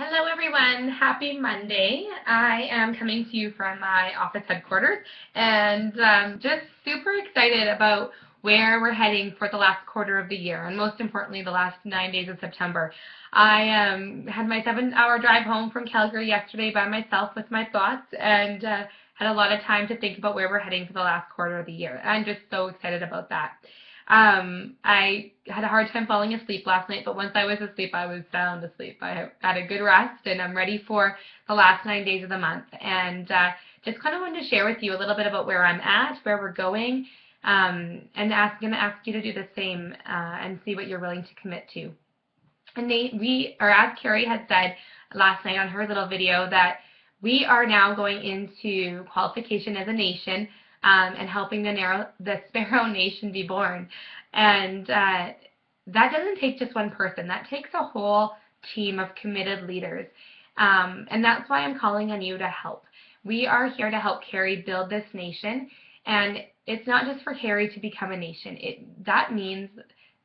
Hello everyone, happy Monday. I am coming to you from my office headquarters and just super excited about where we're heading for the last quarter of the year and most importantly the last 9 days of September. I had my 7-hour drive home from Calgary yesterday by myself with my thoughts and had a lot of time to think about where we're heading for the last quarter of the year. I'm just so excited about that. I had a hard time falling asleep last night, but once I was asleep, I was sound asleep. I had a good rest, and I'm ready for the last 9 days of the month. And just kind of wanted to share with you a little bit about where I'm at, where we're going, and going to ask you to do the same and see what you're willing to commit to. And as Carrie had said last night on her little video, that we are now going into qualification as a nation and helping the Sparrow Nation be born. And that doesn't take just one person. That takes a whole team of committed leaders. And that's why I'm calling on you to help. We are here to help Carrie build this nation. And it's not just for Carrie to become a nation. That means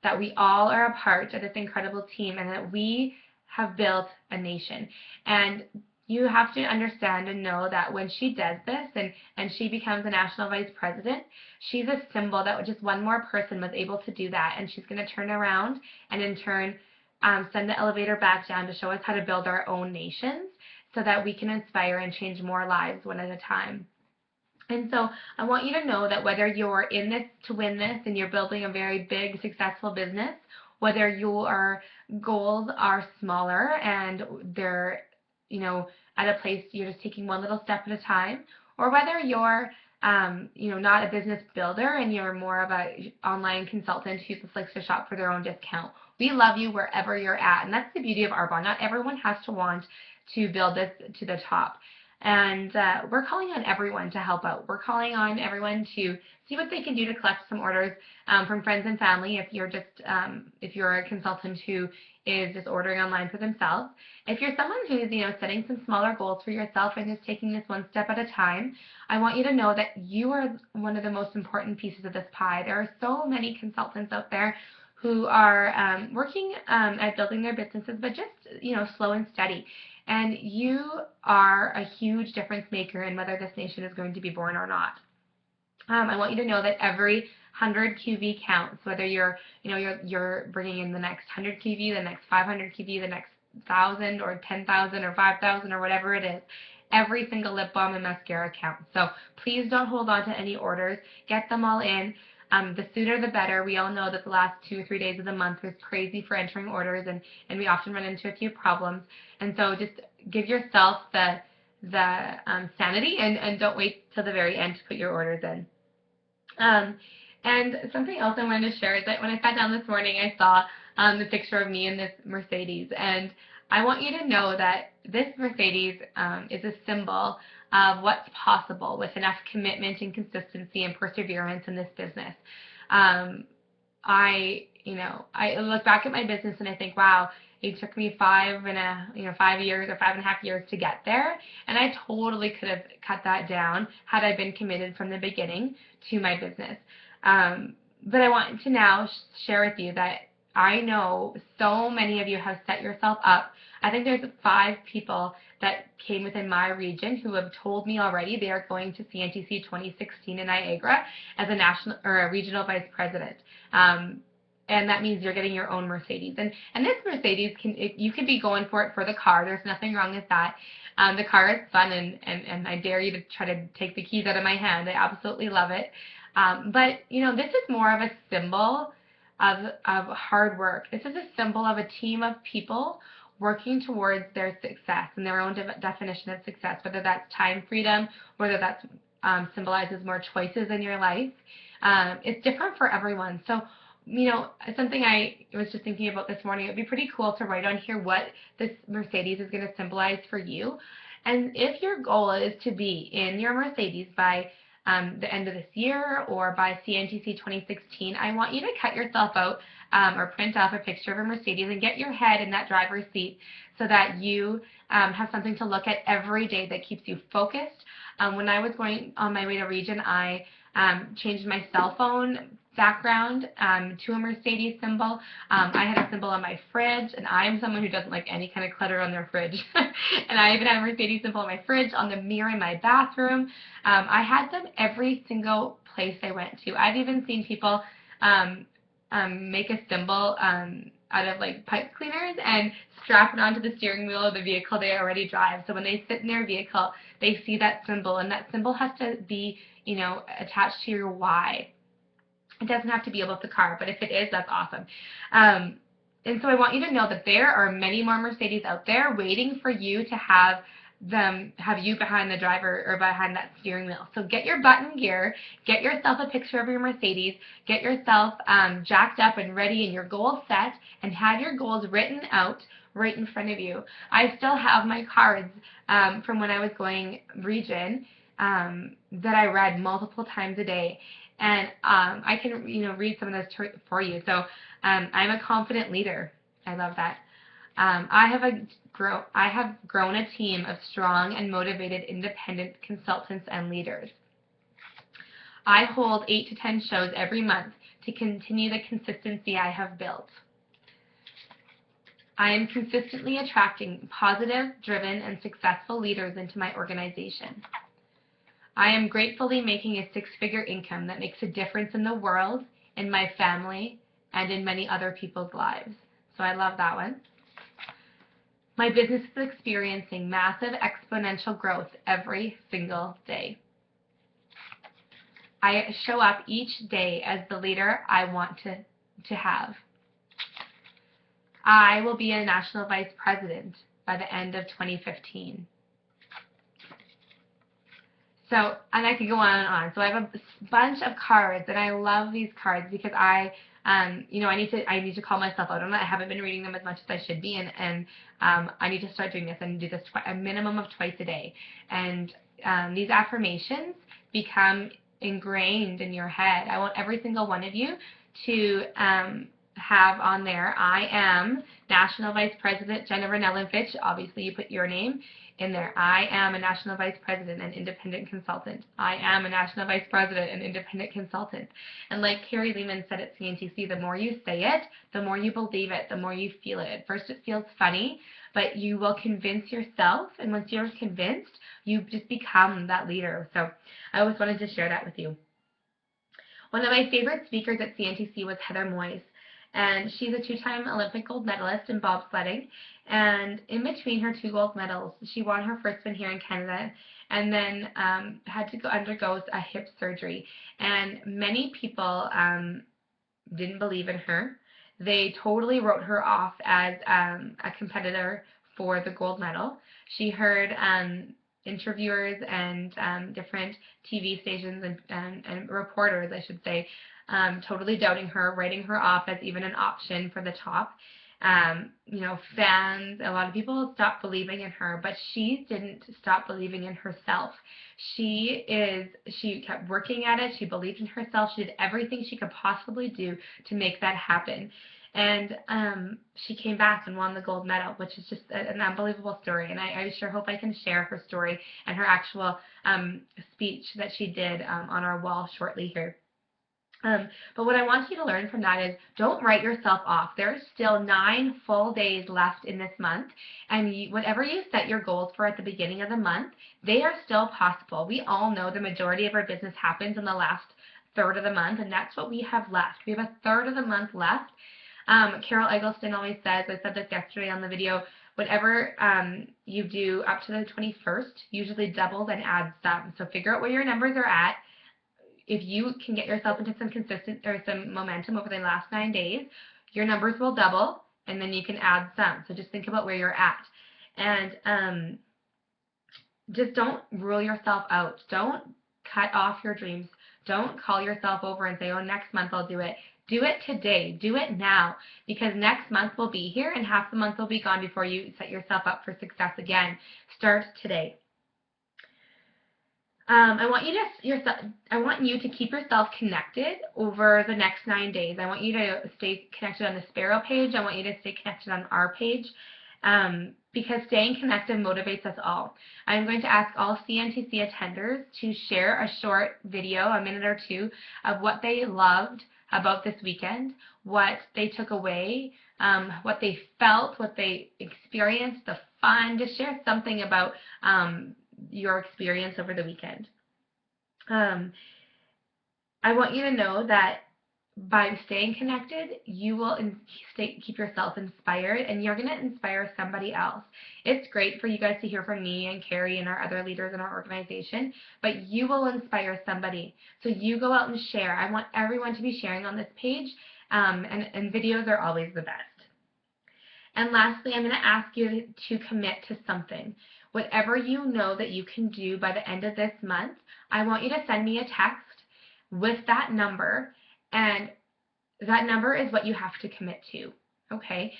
that we all are a part of this incredible team and that we have built a nation. And you have to understand and know that when she does this and she becomes a national vice president, she's a symbol that just one more person was able to do that, and she's going to turn around and in turn send the elevator back down to show us how to build our own nations so that we can inspire and change more lives one at a time. And so I want you to know that whether you're in this to win this and you're building a very big, successful business, whether your goals are smaller and they're at a place you're just taking one little step at a time, or whether you're, not a business builder and you're more of a online consultant who just likes to shop for their own discount. We love you wherever you're at, and that's the beauty of Arbonne. Not everyone has to want to build this to the top. And we're calling on everyone to help out. We're calling on everyone to see what they can do to collect some orders from friends and family if you're a consultant who is just ordering online for themselves. If you're someone who's setting some smaller goals for yourself and just taking this one step at a time, I want you to know that you are one of the most important pieces of this pie. There are so many consultants out there who are working at building their businesses, but just slow and steady. And you are a huge difference maker in whether this nation is going to be born or not. I want you to know that every 100 QV counts, whether you're bringing in the next 100 QV, the next 500 QV, the next 1,000 or 10,000 or 5,000 or whatever it is. Every single lip balm and mascara counts. So please don't hold on to any orders. Get them all in. The sooner the better. We all know that the last 2 or 3 days of the month is crazy for entering orders, and we often run into a few problems. And so just give yourself the sanity and don't wait till the very end to put your orders in. And something else I wanted to share is that when I sat down this morning, I saw the picture of me in this Mercedes, and I want you to know that this Mercedes is a symbol of what's possible with enough commitment and consistency and perseverance in this business. I look back at my business and I think, wow, it took me 5 years or 5.5 years to get there, and I totally could have cut that down had I been committed from the beginning to my business. But I want to now share with you that I know so many of you have set yourself up. I think there's 5 people that came within my region who have told me already they are going to CNTC 2016 in Niagara as a national or a regional vice president. And that means you're getting your own Mercedes. And this Mercedes, you could be going for it for the car. There's nothing wrong with that. The car is fun, and I dare you to try to take the keys out of my hand. I absolutely love it. But this is more of a symbol of hard work. This is a symbol of a team of people working towards their success and their own definition of success, whether that's time freedom, whether that symbolizes more choices in your life. It's different for everyone. So, something I was just thinking about this morning, it would be pretty cool to write on here what this Mercedes is going to symbolize for you. And if your goal is to be in your Mercedes by the end of this year or by CNTC 2016, I want you to cut yourself out or print off a picture of a Mercedes and get your head in that driver's seat so that you have something to look at every day that keeps you focused. When I was going on my way to Region, I changed my cell phone background to a Mercedes symbol. I had a symbol on my fridge, and I'm someone who doesn't like any kind of clutter on their fridge. And I even had a Mercedes symbol on my fridge, on the mirror in my bathroom. I had them every single place I went to. I've even seen people make a symbol out of like pipe cleaners and strap it onto the steering wheel of the vehicle they already drive. So when they sit in their vehicle, they see that symbol, and that symbol has to be, you know, attached to your why. It doesn't have to be above the car, but if it is, that's awesome. And so I want you to know that there are many more Mercedes out there waiting for you to have you behind the driver or behind that steering wheel. So get your butt in gear, get yourself a picture of your Mercedes, get yourself jacked up and ready and your goals set, and have your goals written out right in front of you. I still have my cards from when I was going region that I read multiple times a day. And I can, you know, read some of those for you. So I'm a confident leader. I love that. I have grown a team of strong and motivated independent consultants and leaders. I hold 8 to 10 shows every month to continue the consistency I have built. I am consistently attracting positive, driven, and successful leaders into my organization. I am gratefully making a 6-figure income that makes a difference in the world, in my family, and in many other people's lives. So I love that one. My business is experiencing massive exponential growth every single day. I show up each day as the leader I want to have. I will be a national vice president by the end of 2015. So, and I could go on and on. So I have a bunch of cards, and I love these cards because you know, I need to call myself out on it. I haven't been reading them as much as I should be, and I need to start doing this and do this a minimum of twice a day. And these affirmations become ingrained in your head. I want every single one of you to have on there, I am National Vice President Jennifer Nellenfitch. Obviously, you put your name in there. I am a National Vice President and Independent Consultant. I am a National Vice President and Independent Consultant. And like Carrie Lehman said at CNTC, the more you say it, the more you believe it, the more you feel it. At first it feels funny, but you will convince yourself, and once you're convinced, you just become that leader. So I always wanted to share that with you. One of my favorite speakers at CNTC was Heather Moyes. And she's a 2-time Olympic gold medalist in bobsledding. And in between her 2 gold medals, she won her first one here in Canada, and then had to undergo a hip surgery. And many people didn't believe in her. They totally wrote her off as a competitor for the gold medal. She heard interviewers and different TV stations and reporters, I should say, totally doubting her, writing her off as even an option for the top. You know, fans, a lot of people stopped believing in her, but she didn't stop believing in herself. She kept working at it. She believed in herself. She did everything she could possibly do to make that happen. And she came back and won the gold medal, which is just an unbelievable story. And I sure hope I can share her story and her actual speech that she did on our wall shortly here. But what I want you to learn from that is don't write yourself off. There's still 9 full days left in this month, and whatever you set your goals for at the beginning of the month, they are still possible. We all know the majority of our business happens in the last third of the month, and that's what we have left. We have a third of the month left. Carol Eggleston always says, I said this yesterday on the video, whatever you do up to the 21st usually doubles and adds some. So figure out where your numbers are at. If you can get yourself into some momentum over the last 9 days, your numbers will double, and then you can add some. So just think about where you're at. And just don't rule yourself out. Don't cut off your dreams. Don't call yourself over and say, oh, next month I'll do it. Do it today. Do it now, because next month will be here and half the month will be gone before you set yourself up for success again. Start today. I want you to keep yourself connected over the next 9 days. I want you to stay connected on the Sparrow page. I want you to stay connected on our page, because staying connected motivates us all. I'm going to ask all CNTC attenders to share a short video, a minute or two, of what they loved about this weekend, what they took away, what they felt, what they experienced, the fun. Just share something about your experience over the weekend. I want you to know that by staying connected, you will keep yourself inspired, and you're going to inspire somebody else. It's great for you guys to hear from me and Carrie and our other leaders in our organization, but you will inspire somebody. So you go out and share. I want everyone to be sharing on this page, and videos are always the best. And lastly, I'm going to ask you to commit to something. Whatever you know that you can do by the end of this month, I want you to send me a text with that number, and that number is what you have to commit to, okay?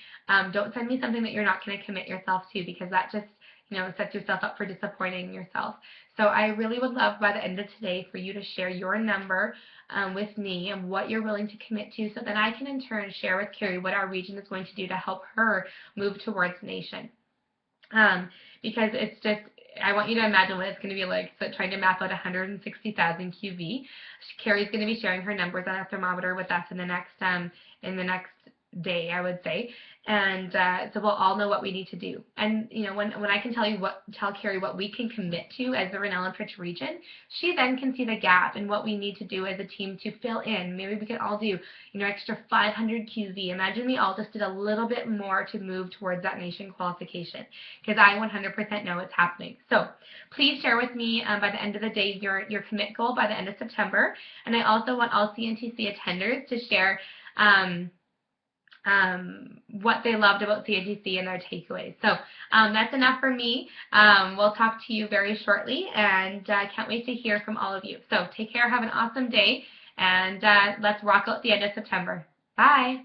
Don't send me something that you're not going to commit yourself to, because that just, sets yourself up for disappointing yourself. So I really would love by the end of today for you to share your number with me and what you're willing to commit to, so that I can in turn share with Carrie what our region is going to do to help her move towards nation. Because it's just, I want you to imagine what it's going to be like, so trying to map out 160,000 QV. Carrie's going to be sharing her numbers on a thermometer with us in the next day, I would say, and so we'll all know what we need to do. And when I can tell Carrie what we can commit to as the Rennell and Pritch region, she then can see the gap and what we need to do as a team to fill in. Maybe we can all do extra 500 QV. Imagine we all just did a little bit more to move towards that nation qualification, because I 100% know it's happening. So please share with me by the end of the day your commit goal by the end of September. And I also want all CNTC attenders to share what they loved about CNTC and their takeaways. So that's enough for me. We'll talk to you very shortly, and I can't wait to hear from all of you. So take care, have an awesome day, and let's rock out the end of September. Bye.